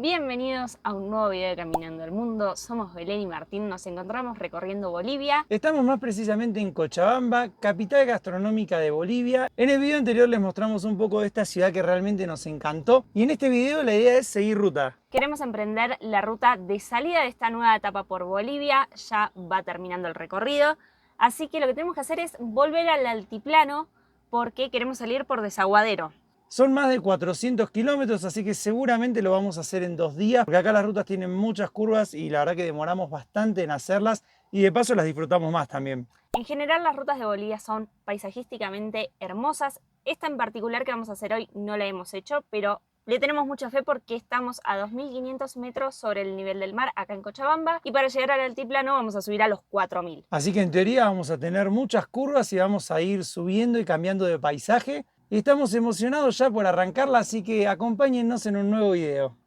Bienvenidos a un nuevo video de Caminando el Mundo. Somos Belén y Martín, nos encontramos recorriendo Bolivia. Estamos más precisamente en Cochabamba, capital gastronómica de Bolivia. En el video anterior les mostramos un poco de esta ciudad que realmente nos encantó. Y en este video la idea es seguir ruta. Queremos emprender la ruta de salida de esta nueva etapa por Bolivia. Ya va terminando el recorrido. Así que lo que tenemos que hacer es volver al altiplano porque queremos salir por Desaguadero. Son más de 400 kilómetros, así que seguramente lo vamos a hacer en 2 días, porque acá las rutas tienen muchas curvas y la verdad que demoramos bastante en hacerlas y de paso las disfrutamos más también. En general las rutas de Bolivia son paisajísticamente hermosas. Esta en particular que vamos a hacer hoy no la hemos hecho, pero le tenemos mucha fe porque estamos a 2.500 metros sobre el nivel del mar acá en Cochabamba y para llegar al altiplano vamos a subir a los 4.000. Así que en teoría vamos a tener muchas curvas y vamos a ir subiendo y cambiando de paisaje. Y estamos emocionados ya por arrancarla, así que acompáñennos en un nuevo video.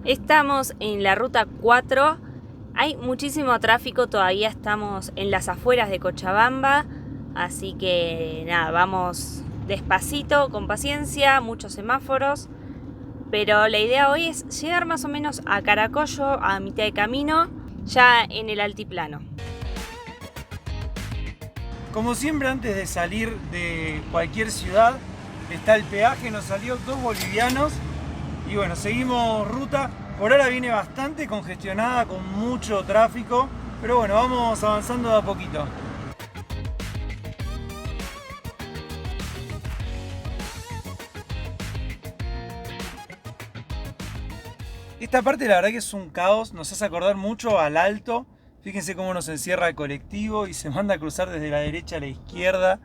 Estamos en la ruta 4, hay muchísimo tráfico, todavía estamos en las afueras de Cochabamba, así que nada, vamos despacito, con paciencia, muchos semáforos, pero la idea hoy es llegar más o menos a Caracollo, a mitad de camino, ya en el altiplano. Como siempre, antes de salir de cualquier ciudad, está el peaje, nos salió 2 bolivianos. Y bueno, seguimos ruta. Por ahora viene bastante congestionada, con mucho tráfico. Pero bueno, vamos avanzando de a poquito. Esta parte la verdad que es un caos. Nos hace acordar mucho al Alto. Fíjense cómo nos encierra el colectivo y se manda a cruzar desde la derecha a la izquierda.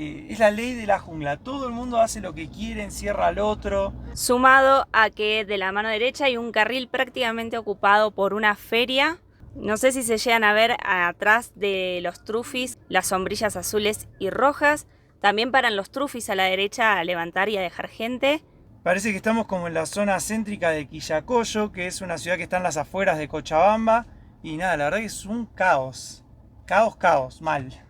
Es la ley de la jungla, todo el mundo hace lo que quiere, encierra al otro. Sumado a que de la mano derecha hay un carril prácticamente ocupado por una feria. No sé si se llegan a ver atrás de los trufis las sombrillas azules y rojas. También paran los trufis a la derecha a levantar y a dejar gente. Parece que estamos como en la zona céntrica de Quillacollo, que es una ciudad que está en las afueras de Cochabamba. Y nada, la verdad que es un caos. Caos, mal.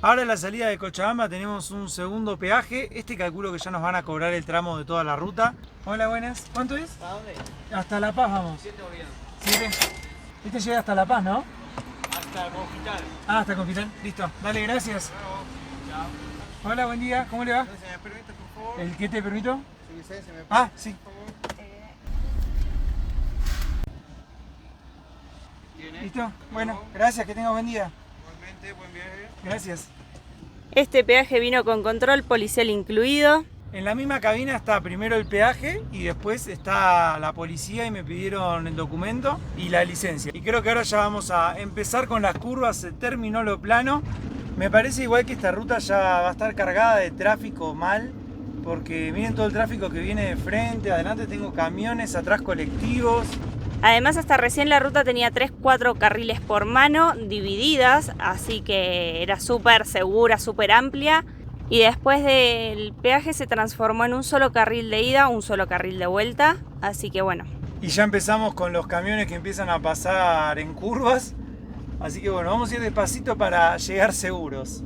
Ahora en la salida de Cochabamba tenemos un segundo peaje. Este calculo que ya nos van a cobrar el tramo de toda la ruta. Hola, buenas. ¿Cuánto es? ¿A dónde? Hasta La Paz vamos. 7 bolivianos. 7. Este llega hasta La Paz, ¿no? Hasta Confital. Ah, hasta Confital. Listo. Dale, gracias. Chao. Hola, buen día. ¿Cómo le va? ¿Se me permite, por favor? ¿El qué te permito? Su licencia, ¿me Ah, permite, sí. por favor? ¿Tiene? Listo. Bueno, gracias. Que tenga buen día. Igualmente, buen viaje. Gracias. Este peaje vino con control policial incluido. En la misma cabina está primero el peaje y después está la policía y me pidieron el documento y la licencia. Y creo que ahora ya vamos a empezar con las curvas, se terminó lo plano. Me parece igual que esta ruta ya va a estar cargada de tráfico mal, porque miren todo el tráfico que viene de frente, adelante tengo camiones, atrás colectivos. Además, hasta recién la ruta tenía 3-4 carriles por mano divididas, así que era súper segura, súper amplia. Y después del peaje se transformó en un solo carril de ida, un solo carril de vuelta, así que bueno. Y ya empezamos con los camiones que empiezan a pasar en curvas, así que bueno, vamos a ir despacito para llegar seguros.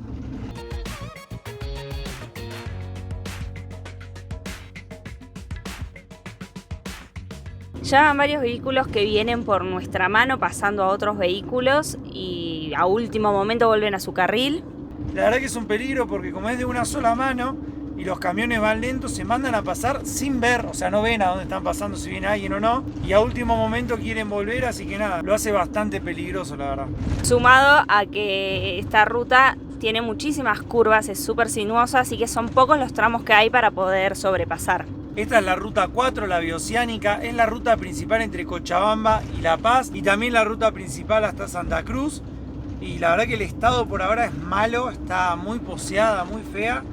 Ya van varios vehículos que vienen por nuestra mano pasando a otros vehículos y a último momento vuelven a su carril. La verdad que es un peligro porque como es de una sola mano y los camiones van lentos, se mandan a pasar sin ver, o sea, no ven a dónde están pasando, si viene alguien o no, y a último momento quieren volver, así que nada, lo hace bastante peligroso, la verdad. Sumado a que esta ruta tiene muchísimas curvas, es súper sinuosa, así que son pocos los tramos que hay para poder sobrepasar. Esta es la ruta 4, la bioceánica, es la ruta principal entre Cochabamba y La Paz y también la ruta principal hasta Santa Cruz. Y la verdad que el estado por ahora es malo, está muy poseada, muy fea.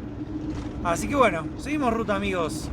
Así que bueno, seguimos ruta, amigos.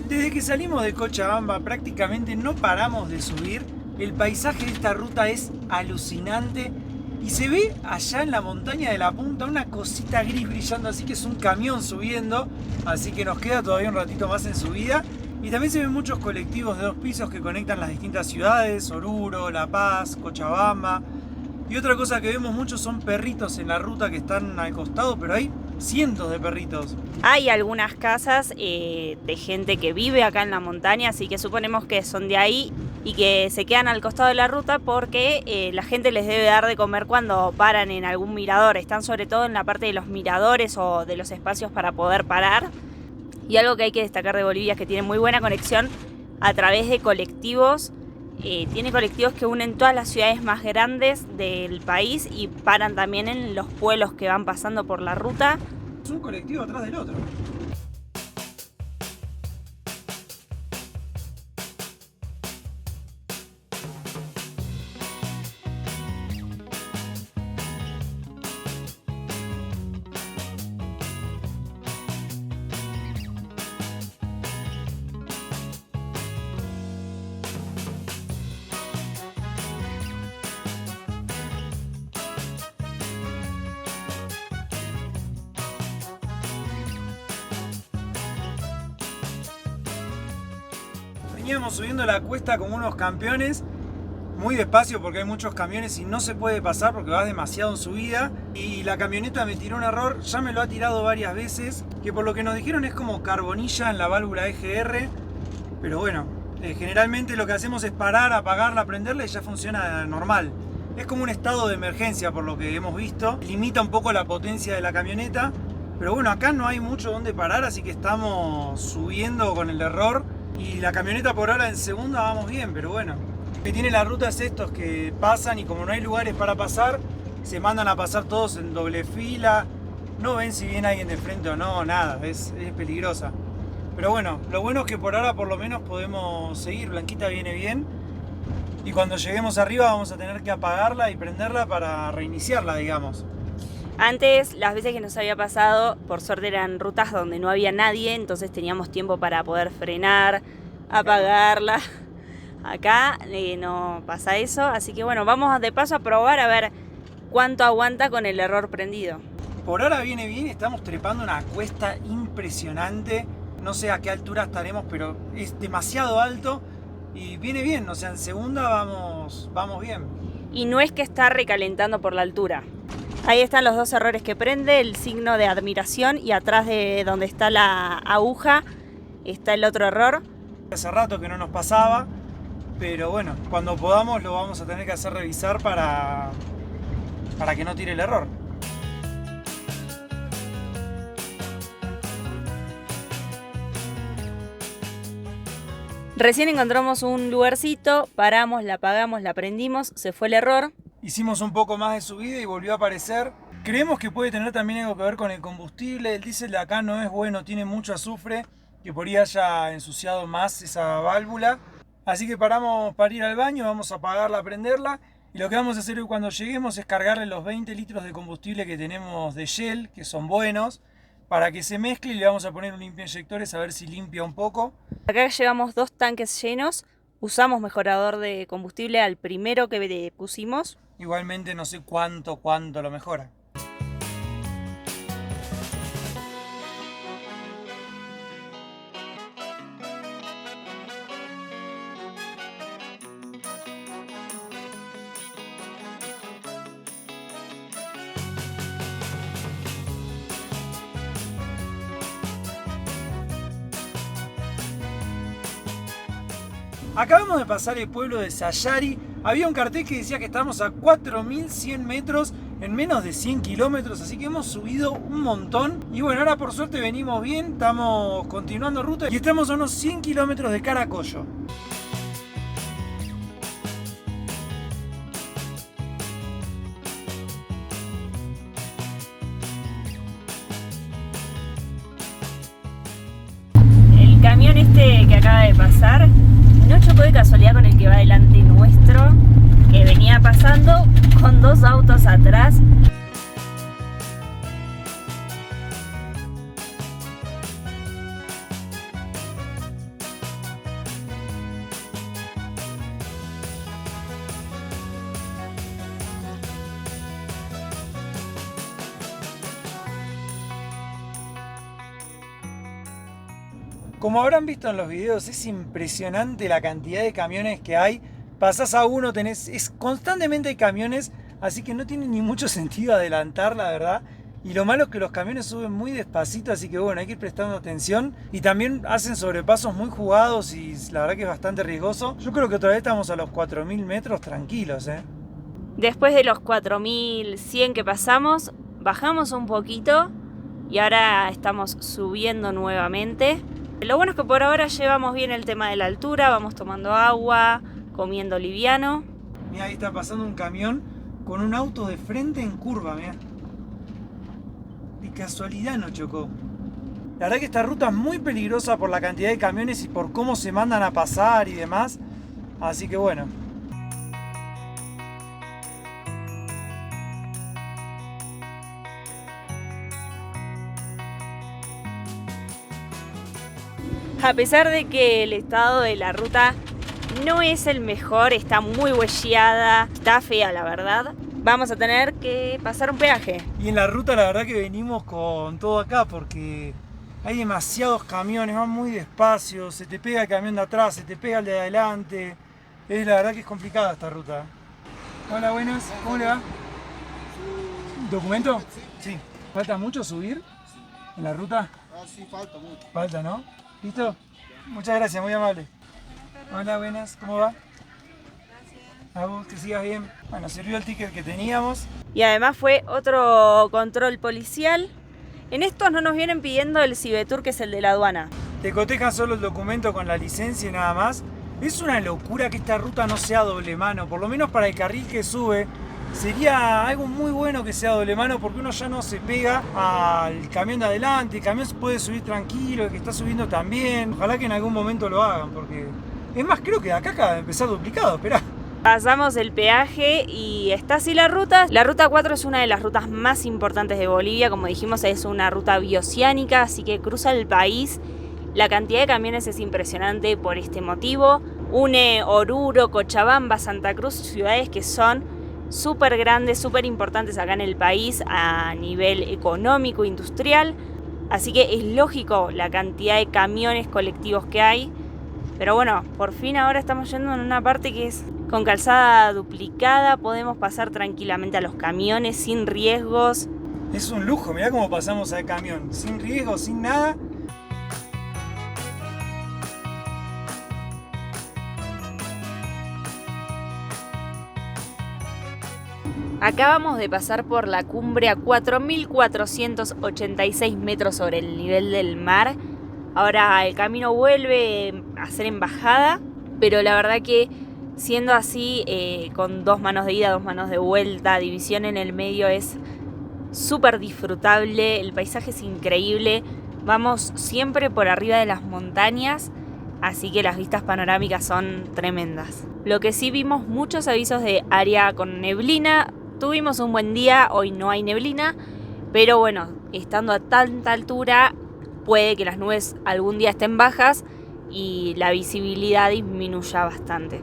Desde que salimos de Cochabamba prácticamente no paramos de subir. El paisaje de esta ruta es alucinante y se ve allá en la montaña de la punta una cosita gris brillando, así que es un camión subiendo, así que nos queda todavía un ratito más en subida. Y también se ven muchos colectivos de 2 pisos que conectan las distintas ciudades, Oruro, La Paz, Cochabamba. Y otra cosa que vemos mucho son perritos en la ruta que están al costado, pero hay cientos de perritos. Hay algunas casas de gente que vive acá en la montaña, así que suponemos que son de ahí y que se quedan al costado de la ruta porque la gente les debe dar de comer cuando paran en algún mirador. Están sobre todo en la parte de los miradores o de los espacios para poder parar. Y algo que hay que destacar de Bolivia es que tiene muy buena conexión a través de colectivos. Tiene colectivos que unen todas las ciudades más grandes del país y paran también en los pueblos que van pasando por la ruta. Es un colectivo atrás del otro. Veníamos subiendo la cuesta como unos campeones, muy despacio porque hay muchos camiones y no se puede pasar porque vas demasiado en subida. Y la camioneta me tiró un error, ya me lo ha tirado varias veces, que por lo que nos dijeron es como carbonilla en la válvula EGR. Pero bueno, generalmente lo que hacemos es parar, apagarla, prenderla y ya funciona normal. Es como un estado de emergencia por lo que hemos visto, limita un poco la potencia de la camioneta. Pero bueno, acá no hay mucho donde parar, así que estamos subiendo con el error. Y la camioneta por ahora en segunda vamos bien, pero bueno. Lo que tiene la ruta es estos que pasan y como no hay lugares para pasar, se mandan a pasar todos en doble fila. No ven si viene alguien de frente o no, nada, es peligrosa. Pero bueno, lo bueno es que por ahora por lo menos podemos seguir. Blanquita viene bien. Y cuando lleguemos arriba vamos a tener que apagarla y prenderla para reiniciarla, digamos. Antes, las veces que nos había pasado, por suerte eran rutas donde no había nadie, entonces teníamos tiempo para poder frenar, apagarla. Acá no pasa eso, así que bueno, vamos de paso a probar a ver cuánto aguanta con el error prendido. Por ahora viene bien, estamos trepando una cuesta impresionante. No sé a qué altura estaremos, pero es demasiado alto y viene bien, o sea, en segunda vamos bien. Y no es que está recalentando por la altura. Ahí están los dos errores que prende, el signo de admiración y atrás de donde está la aguja está el otro error. Hace rato que no nos pasaba, pero bueno, cuando podamos lo vamos a tener que hacer revisar para que no tire el error. Recién encontramos un lugarcito, paramos, la apagamos, la prendimos, se fue el error. Hicimos un poco más de subida y volvió a aparecer. Creemos que puede tener también algo que ver con el combustible. El diésel de acá no es bueno, tiene mucho azufre, que por ahí haya ensuciado más esa válvula. Así que paramos para ir al baño, vamos a apagarla, prenderla. Y lo que vamos a hacer hoy cuando lleguemos es cargarle los 20 litros de combustible que tenemos de Shell, que son buenos, para que se mezcle y le vamos a poner un limpiainyectores a ver si limpia un poco. Acá llevamos 2 tanques llenos, usamos mejorador de combustible al primero que pusimos. Igualmente no sé cuánto lo mejora. Acabamos de pasar el pueblo de Sassari. Había un cartel que decía que estábamos a 4100 metros en menos de 100 kilómetros, así que hemos subido un montón. Y bueno, ahora por suerte venimos bien, estamos continuando ruta y estamos a unos 100 kilómetros de Caracollo. El camión este que acaba de pasar no chocó de casualidad con el que va delante nuestro, que venía pasando con dos autos atrás. Como habrán visto en los videos, es impresionante la cantidad de camiones que hay. Pasás a uno, constantemente hay camiones, así que no tiene ni mucho sentido adelantar, la verdad. Y lo malo es que los camiones suben muy despacito, así que bueno, hay que ir prestando atención. Y también hacen sobrepasos muy jugados y la verdad que es bastante riesgoso. Yo creo que otra vez estamos a los 4000 metros tranquilos, Después de los 4100 que pasamos, bajamos un poquito y ahora estamos subiendo nuevamente. Lo bueno es que por ahora llevamos bien el tema de la altura, vamos tomando agua, comiendo liviano. Mira, ahí está pasando un camión con un auto de frente en curva, mira. De casualidad no chocó. La verdad que esta ruta es muy peligrosa por la cantidad de camiones y por cómo se mandan a pasar y demás. Así que bueno. A pesar de que el estado de la ruta no es el mejor, está muy huelleada, está fea la verdad, vamos a tener que pasar un peaje. Y en la ruta la verdad que venimos con todo acá porque hay demasiados camiones, van muy despacio, se te pega el camión de atrás, se te pega el de adelante. La verdad que es complicada esta ruta. Hola, buenas, ¿cómo le va? ¿Documento? Sí. ¿Falta mucho subir en la ruta? Ah, sí, falta mucho. Falta, ¿no? ¿Listo? Muchas gracias, muy amable. Hola, buenas, ¿cómo va? Gracias. A vos, que sigas bien. Bueno, sirvió el ticket que teníamos. Y además fue otro control policial. En estos no nos vienen pidiendo el Cibetur, que es el de la aduana. Te cotejan solo el documento con la licencia y nada más. Es una locura que esta ruta no sea doble mano, por lo menos para el carril que sube. Sería algo muy bueno que sea doble mano porque uno ya no se pega al camión de adelante, el camión se puede subir tranquilo, el que está subiendo también. Ojalá que en algún momento lo hagan porque... Es más, creo que de acá acaba de empezar duplicado, esperá. Pasamos el peaje y está así la ruta. La ruta 4 es una de las rutas más importantes de Bolivia, como dijimos es una ruta bioceánica, así que cruza el país. La cantidad de camiones es impresionante por este motivo. Une Oruro, Cochabamba, Santa Cruz, ciudades que son súper grandes, súper importantes acá en el país a nivel económico, industrial. Así que es lógico la cantidad de camiones colectivos que hay. Pero bueno, por fin ahora estamos yendo en una parte que es con calzada duplicada. Podemos pasar tranquilamente a los camiones sin riesgos. Es un lujo, mirá cómo pasamos al camión, sin riesgo, sin nada. Acabamos de pasar por la cumbre a 4.486 metros sobre el nivel del mar. Ahora el camino vuelve a ser en bajada, pero la verdad que siendo así, con 2 manos de ida, 2 manos de vuelta, división en el medio, es súper disfrutable, el paisaje es increíble. Vamos siempre por arriba de las montañas, así que las vistas panorámicas son tremendas. Lo que sí, vimos muchos avisos de área con neblina. Tuvimos un buen día, hoy no hay neblina, pero bueno, estando a tanta altura, puede que las nubes algún día estén bajas y la visibilidad disminuya bastante.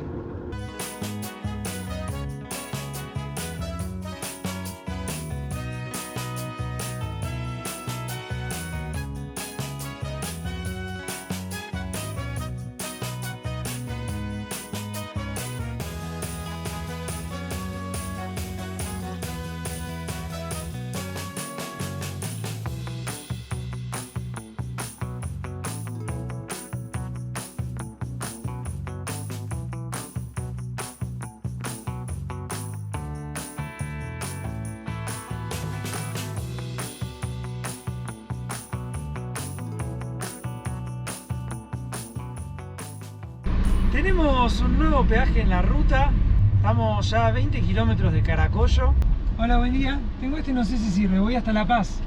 Tenemos un nuevo peaje en la ruta. Estamos ya a 20 kilómetros de Caracollo. Hola, buen día. Tengo este, no sé si sirve. Voy hasta La Paz.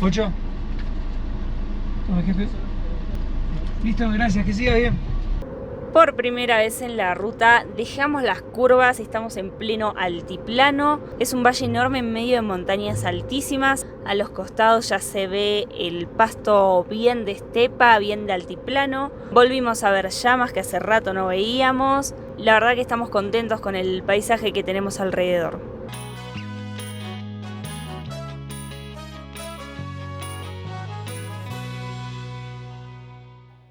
8. Toma, jefe. Listo, gracias. Que siga bien. Por primera vez en la ruta dejamos las curvas y estamos en pleno altiplano. Es un valle enorme en medio de montañas altísimas. A los costados ya se ve el pasto bien de estepa, bien de altiplano. Volvimos a ver llamas que hace rato no veíamos. La verdad que estamos contentos con el paisaje que tenemos alrededor.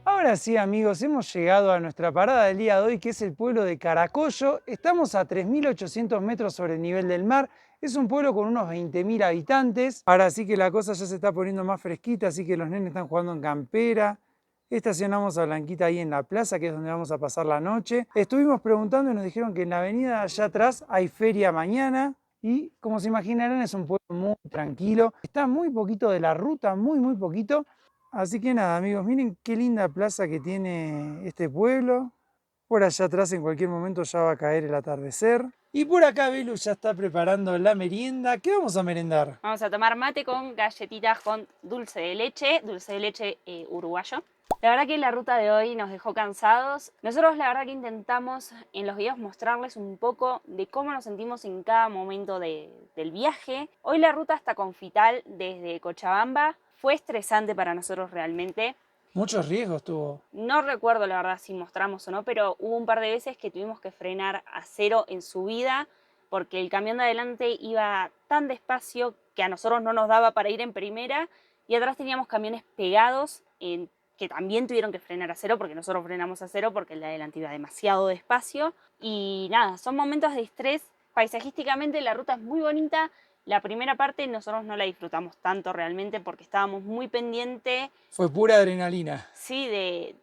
Ahora sí, amigos, hemos llegado a nuestra parada del día de hoy, que es el pueblo de Caracollo. Estamos a 3.800 metros sobre el nivel del mar. Es un pueblo con unos 20.000 habitantes. Ahora sí que la cosa ya se está poniendo más fresquita, así que los nenes están jugando en campera. Estacionamos a Blanquita ahí en la plaza, que es donde vamos a pasar la noche. Estuvimos preguntando y nos dijeron que en la avenida allá atrás hay feria mañana. Y como se imaginarán, es un pueblo muy tranquilo. Está muy poquito de la ruta, muy poquito. Así que nada, amigos, miren qué linda plaza que tiene este pueblo. Por allá atrás en cualquier momento ya va a caer el atardecer. Y por acá Belu ya está preparando la merienda. ¿Qué vamos a merendar? Vamos a tomar mate con galletitas con dulce de leche uruguayo. La verdad que la ruta de hoy nos dejó cansados. Nosotros la verdad que intentamos en los videos mostrarles un poco de cómo nos sentimos en cada momento del viaje. Hoy la ruta hasta Confital desde Cochabamba fue estresante para nosotros realmente. Muchos riesgos tuvo. No recuerdo la verdad si mostramos o no, pero hubo un par de veces que tuvimos que frenar a cero en subida porque el camión de adelante iba tan despacio que a nosotros no nos daba para ir en primera y atrás teníamos camiones pegados que también tuvieron que frenar a cero porque nosotros frenamos a cero porque el de adelante iba demasiado despacio. Y nada, son momentos de estrés. Paisajísticamente la ruta es muy bonita. La primera parte nosotros no la disfrutamos tanto realmente porque estábamos muy pendientes. Fue pura adrenalina. Sí, de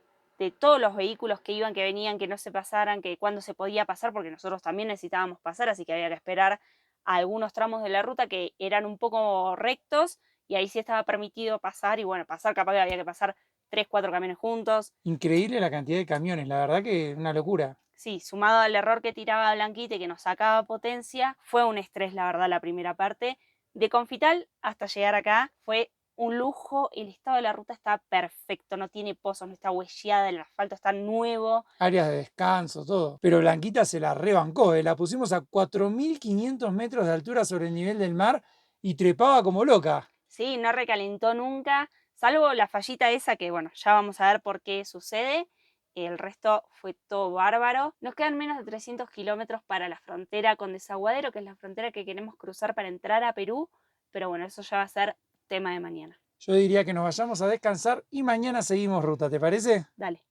todos los vehículos que iban, que venían, que no se pasaran, que cuándo se podía pasar, porque nosotros también necesitábamos pasar, así que había que esperar a algunos tramos de la ruta que eran un poco rectos y ahí sí estaba permitido pasar y bueno, pasar capaz que había que pasar 3, 4 camiones juntos. Increíble la cantidad de camiones, la verdad que una locura. Sí, sumado al error que tiraba Blanquita y que nos sacaba potencia, fue un estrés, la verdad, la primera parte. De Confital hasta llegar acá fue un lujo, el estado de la ruta está perfecto, no tiene pozos, no está huelleada, el asfalto está nuevo. Áreas de descanso, todo. Pero Blanquita se la rebancó, la pusimos a 4.500 metros de altura sobre el nivel del mar y trepaba como loca. Sí, no recalentó nunca, salvo la fallita esa que, bueno, ya vamos a ver por qué sucede. El resto fue todo bárbaro. Nos quedan menos de 300 kilómetros para la frontera con Desaguadero, que es la frontera que queremos cruzar para entrar a Perú. Pero bueno, eso ya va a ser tema de mañana. Yo diría que nos vayamos a descansar y mañana seguimos ruta, ¿te parece? Dale.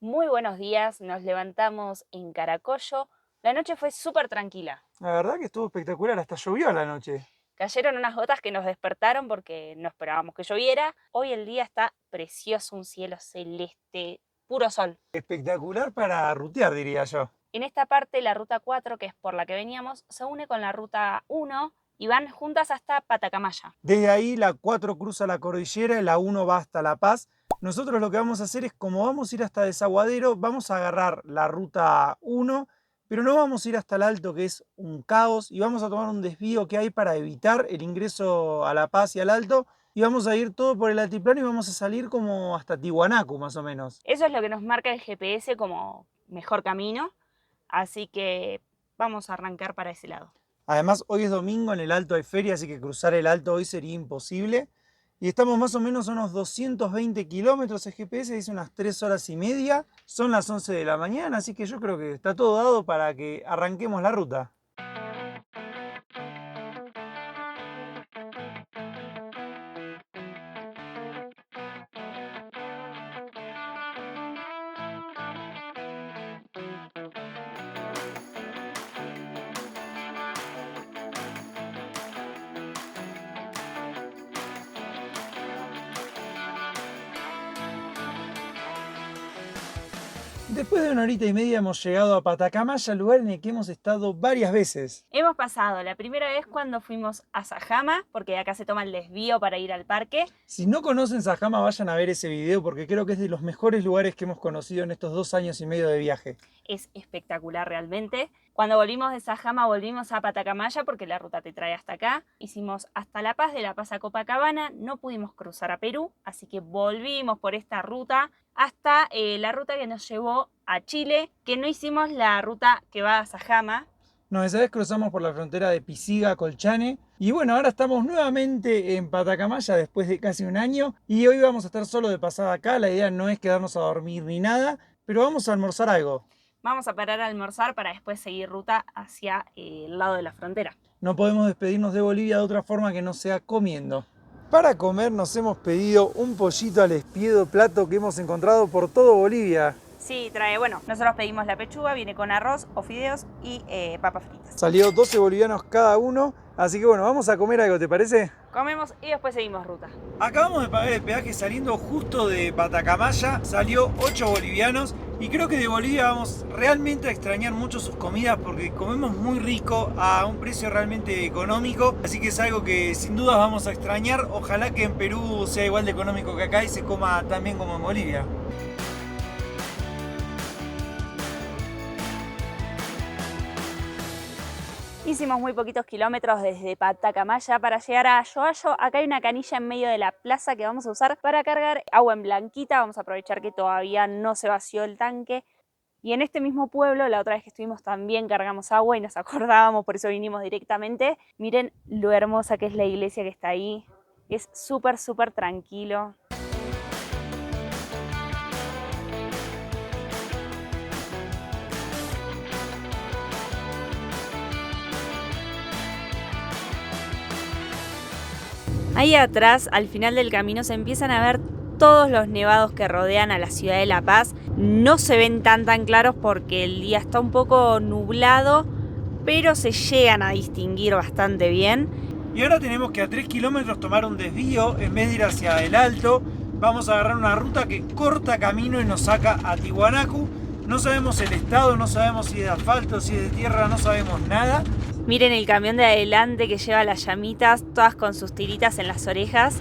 Muy buenos días, nos levantamos en Caracollo. La noche fue súper tranquila. La verdad que estuvo espectacular, hasta llovió a la noche. Cayeron unas gotas que nos despertaron porque no esperábamos que lloviera. Hoy el día está precioso, un cielo celeste, puro sol. Espectacular para rutear, diría yo. En esta parte, la ruta 4, que es por la que veníamos, se une con la ruta 1 y van juntas hasta Patacamaya. Desde ahí la 4 cruza la cordillera y la 1 va hasta La Paz. Nosotros lo que vamos a hacer es, como vamos a ir hasta Desaguadero, vamos a agarrar la ruta 1, pero no vamos a ir hasta el Alto, que es un caos, y vamos a tomar un desvío que hay para evitar el ingreso a La Paz y al Alto, y vamos a ir todo por el altiplano y vamos a salir como hasta Tiwanaku, más o menos. Eso es lo que nos marca el GPS como mejor camino, así que vamos a arrancar para ese lado. Además, hoy es domingo, en el Alto hay feria, así que cruzar el Alto hoy sería imposible. Y estamos más o menos a unos 220 kilómetros, el GPS dice unas 3 horas y media. Son las 11 de la mañana, así que yo creo que está todo dado para que arranquemos la ruta. Después de 1 horita y media hemos llegado a Patacamaya, lugar en el que hemos estado varias veces. Hemos pasado la primera vez cuando fuimos a Sajama, porque de acá se toma el desvío para ir al parque. Si no conocen Sajama, vayan a ver ese video porque creo que es de los mejores lugares que hemos conocido en estos 2 años y medio de viaje. Es espectacular realmente. Cuando volvimos de Sajama volvimos a Patacamaya porque la ruta te trae hasta acá. Hicimos hasta La Paz, de La Paz a Copacabana, no pudimos cruzar a Perú, así que volvimos por esta ruta hasta la ruta que nos llevó a Chile, que no hicimos la ruta que va a Sajama. No, esa vez cruzamos por la frontera de Pisiga, Colchane. Y bueno, ahora estamos nuevamente en Patacamaya después de casi 1 año. Y hoy vamos a estar solo de pasada acá. La idea no es quedarnos a dormir ni nada, pero vamos a almorzar algo. Vamos a parar a almorzar para después seguir ruta hacia el lado de la frontera. No podemos despedirnos de Bolivia de otra forma que no sea comiendo. Para comer nos hemos pedido un pollito al espiedo, plato que hemos encontrado por todo Bolivia. Sí, trae, bueno, nosotros pedimos la pechuga, viene con arroz o fideos y papas fritas. Salió 12 bolivianos cada uno, así que bueno, vamos a comer algo, ¿te parece? Comemos y después seguimos ruta. Acabamos de pagar el peaje saliendo justo de Patacamaya, salió 8 bolivianos y creo que de Bolivia vamos realmente a extrañar mucho sus comidas porque comemos muy rico a un precio realmente económico, así que es algo que sin duda vamos a extrañar. Ojalá que en Perú sea igual de económico que acá y se coma tan bien como en Bolivia. Hicimos muy poquitos kilómetros desde Patacamaya para llegar a Yoayo. Acá hay una canilla en medio de la plaza que vamos a usar para cargar agua en Blanquita. Vamos a aprovechar que todavía no se vació el tanque. Y en este mismo pueblo, la otra vez que estuvimos también cargamos agua y nos acordábamos, por eso vinimos directamente. Miren lo hermosa que es la iglesia que está ahí. Es súper, súper tranquilo. Ahí atrás, al final del camino, se empiezan a ver todos los nevados que rodean a la ciudad de La Paz. No se ven tan claros porque el día está un poco nublado, pero se llegan a distinguir bastante bien. Y ahora tenemos que a 3 kilómetros tomar un desvío en vez de ir hacia el alto. Vamos a agarrar una ruta que corta camino y nos saca a Tiwanaku. No sabemos el estado, no sabemos si es de asfalto, si es de tierra, no sabemos nada. Miren el camión de adelante que lleva las llamitas, todas con sus tiritas en las orejas.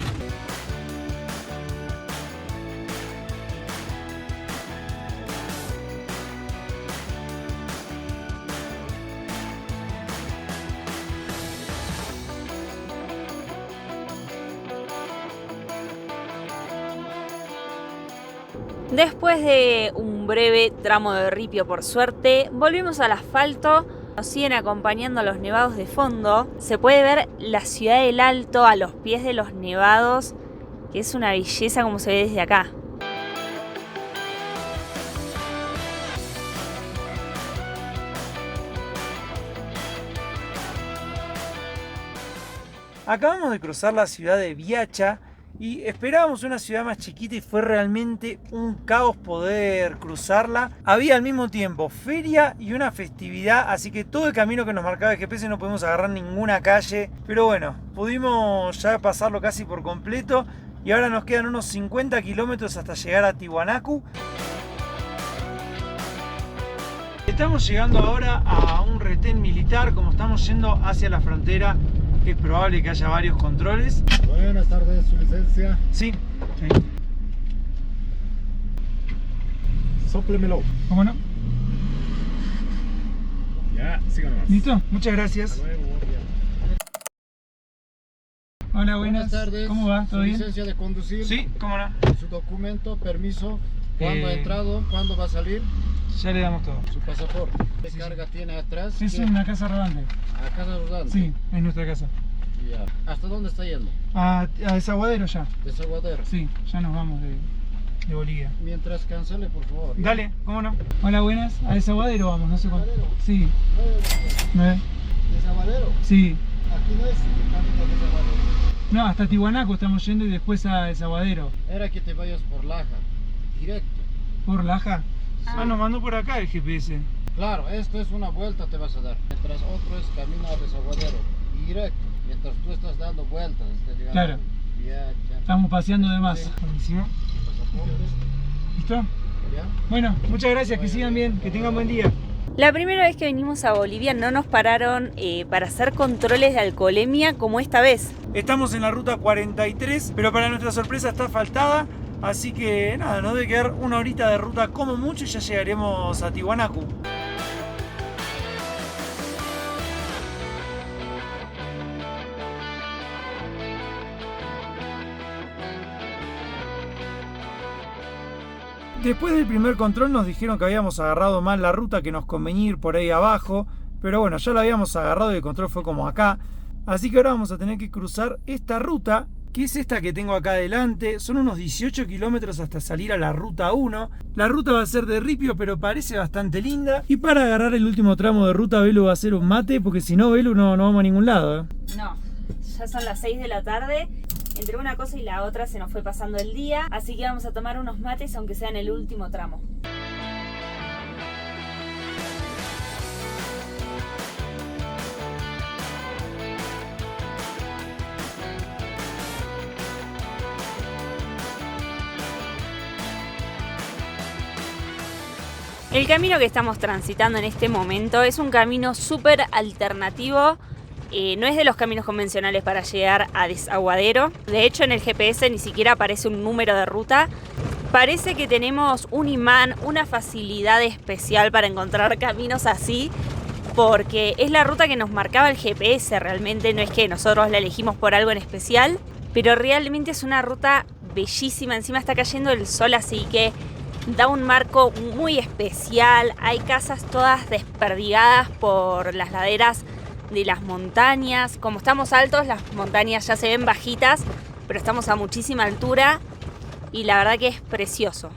Después de un breve tramo de ripio, por suerte, volvimos al asfalto. Nos siguen acompañando los nevados de fondo. Se puede ver la ciudad del Alto a los pies de los nevados, que es una belleza como se ve desde acá. Acabamos de cruzar la ciudad de Viacha y esperábamos una ciudad más chiquita y fue realmente un caos poder cruzarla. Había al mismo tiempo feria y una festividad, así que todo el camino que nos marcaba el GPS no pudimos agarrar ninguna calle. Pero bueno, pudimos ya pasarlo casi por completo y ahora nos quedan unos 50 kilómetros hasta llegar a Tiwanaku. Estamos llegando ahora a un retén militar. Como estamos yendo hacia la frontera, es probable que haya varios controles. Buenas tardes, su licencia. Sí. Sóplemelo. ¿Cómo no? Ya, síganos. ¿Listo? Muchas gracias. Hasta luego, buen día. Hola, Buenas tardes. ¿Cómo va? ¿Todo ¿Su bien? licencia de conducir? Sí, ¿cómo no? Su documento, permiso, cuándo ha Eh, entrado, cuándo va a salir, Ya le damos todo. su pasaporte. ¿Qué Sí, carga tiene atrás? Es ¿Qué- una casa rodante. A casa rodante. Sí, es nuestra casa. Ya. ¿Hasta dónde está yendo? A Desaguadero ya. Desaguadero. Sí, ya nos vamos de Bolivia. Mientras cancele, por favor. Dale, ¿cómo no? Hola, buenas. A Desaguadero vamos, no sé cuánto. ¿Desaguadero? Sí. Desaguadero. Sí. Aquí no es el camino de Desaguadero. No, hasta Tiwanaku estamos yendo y después a Desaguadero. Era que te vayas por Laja, directo. ¿Por Laja? Ah, nos mandó por acá el GPS. Claro, esto es una vuelta te vas a dar. Mientras otro es camino a Desaguadero, directo. Mientras tú estás dando vueltas, estás llegando. Claro. Ya. Estamos paseando de más. Sí. Buenísimo. Pasaportes. ¿Listo? ¿ya? Bueno, muchas gracias, que sigan bien, que tengan buen día. La primera vez que venimos a Bolivia no nos pararon para hacer controles de alcoholemia como esta vez. Estamos en la ruta 43, pero para nuestra sorpresa está asfaltada, así que nada, nos debe quedar una horita de ruta como mucho y ya llegaremos a Tiwanaku. Después del primer control nos dijeron que habíamos agarrado mal la ruta, que nos convenía ir por ahí abajo, pero bueno, ya la habíamos agarrado y el control fue como acá. Así que ahora vamos a tener que cruzar esta ruta, que es esta que tengo acá adelante. Son unos 18 kilómetros hasta salir a la ruta 1. La ruta va a ser de ripio, pero parece bastante linda. Y para agarrar el último tramo de ruta, Belu va a hacer un mate, porque si no, Belu, no vamos a ningún lado. No, ya son las 6 de la tarde. Entre una cosa y la otra se nos fue pasando el día, así que vamos a tomar unos mates aunque sea en el último tramo. El camino que estamos transitando en este momento es un camino súper alternativo. No es de los caminos convencionales para llegar a Desaguadero. De hecho, en el GPS ni siquiera aparece un número de ruta. Parece que tenemos un imán, una facilidad especial para encontrar caminos así, porque es la ruta que nos marcaba el GPS realmente. No es que nosotros la elegimos por algo en especial, pero realmente es una ruta bellísima. Encima está cayendo el sol, así que da un marco muy especial. Hay casas todas desperdigadas por las laderas de las montañas. Como estamos altos, las montañas ya se ven bajitas, pero estamos a muchísima altura y la verdad que es precioso.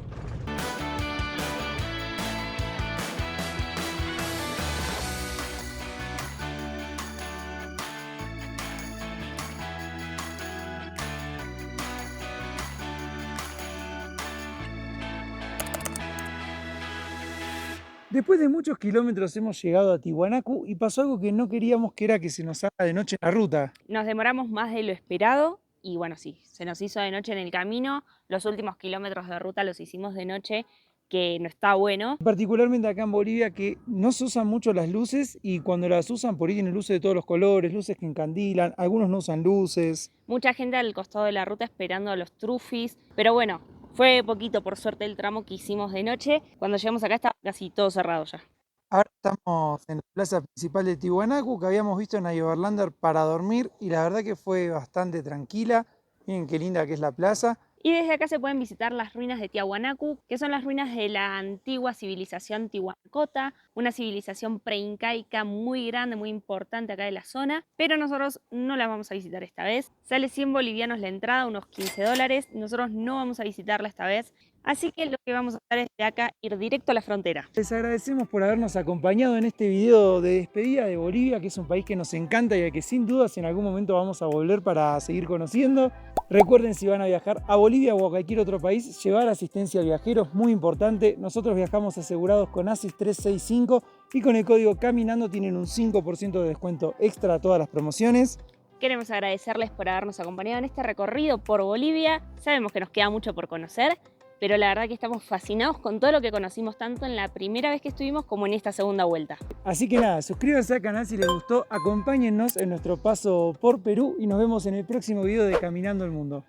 Después de muchos kilómetros hemos llegado a Tiwanaku y pasó algo que no queríamos, que era que se nos haga de noche la ruta. Nos demoramos más de lo esperado y bueno, sí, se nos hizo de noche en el camino. Los últimos kilómetros de ruta los hicimos de noche, que no está bueno. Particularmente acá en Bolivia, que no se usan mucho las luces y cuando las usan por ahí tienen luces de todos los colores, luces que encandilan, algunos no usan luces. Mucha gente al costado de la ruta esperando a los trufis, pero bueno, fue poquito por suerte el tramo que hicimos de noche. Cuando llegamos acá estaba casi todo cerrado ya. Ahora estamos en la plaza principal de Tiwanaku, que habíamos visto en Overlander para dormir y la verdad que fue bastante tranquila. Miren qué linda que es la plaza. Y desde acá se pueden visitar las ruinas de Tiahuanacu, que son las ruinas de la antigua civilización tihuanacota, una civilización preincaica muy grande, muy importante acá de la zona, pero nosotros no la vamos a visitar esta vez. Sale 100 bolivianos la entrada, unos $15. Nosotros no vamos a visitarla esta vez, así que lo que vamos a hacer es de acá ir directo a la frontera. Les agradecemos por habernos acompañado en este video de despedida de Bolivia, que es un país que nos encanta y al que sin dudas en algún momento vamos a volver para seguir conociendo. Recuerden, si van a viajar a Bolivia o a cualquier otro país, llevar asistencia al viajero es muy importante. Nosotros viajamos asegurados con ASIS 365 y con el código CAMINANDO tienen un 5% de descuento extra a todas las promociones. Queremos agradecerles por habernos acompañado en este recorrido por Bolivia. Sabemos que nos queda mucho por conocer, pero la verdad que estamos fascinados con todo lo que conocimos tanto en la primera vez que estuvimos como en esta segunda vuelta. Así que nada, suscríbanse al canal si les gustó, acompáñennos en nuestro paso por Perú y nos vemos en el próximo video de Caminando el Mundo.